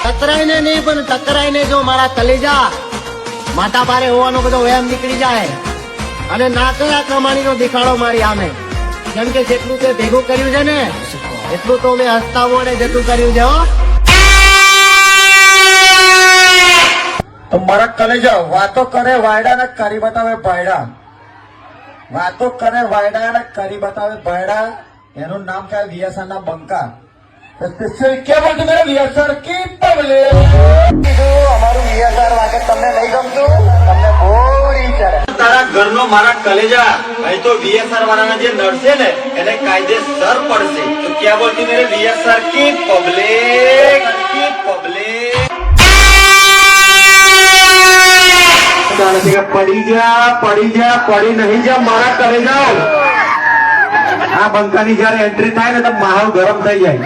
ટકરાઈને નહીં પણ ટકરાઈને જો મારા કલેજા માથા ભારે હોવાનો બધો વહેમ નીકળી જાય અને નાકડા કમાણીનો દેખાડો મારી આમે. કેમ કે જેટલું તે ભેગું કર્યું છે ને એટલું તો મેં હસ્તાવો ને જેટલું કર્યું છે હો. તો મારા કલેજા વાતો કરે વાયડા ને કરી બતાવે ભાયડા. વાતો કરે વાયડા ને કરી બતાવે ભાયડા. એનું નામ क्या वीएसआर ना बंका. क्या बोलते मेरे वीएसआर की पब्लिक. અમારું વીએસઆર વાગે તમને નહીં ગમતું, તમને બોરી ચડે. તારા ઘરનો મારા કલેજા અહીં તો વીએસઆર વાળાના જે નડશે ને એને કાયદેસર પડશે. તો ક્યાં બોલતી મેરે વીએસઆર की पब्लिक પડી જા પડી નહીં જા મારા કલેજા. આ બંકાની જયારે એન્ટ્રી થાય ને તો માહોલ ગરમ થઈ જાય.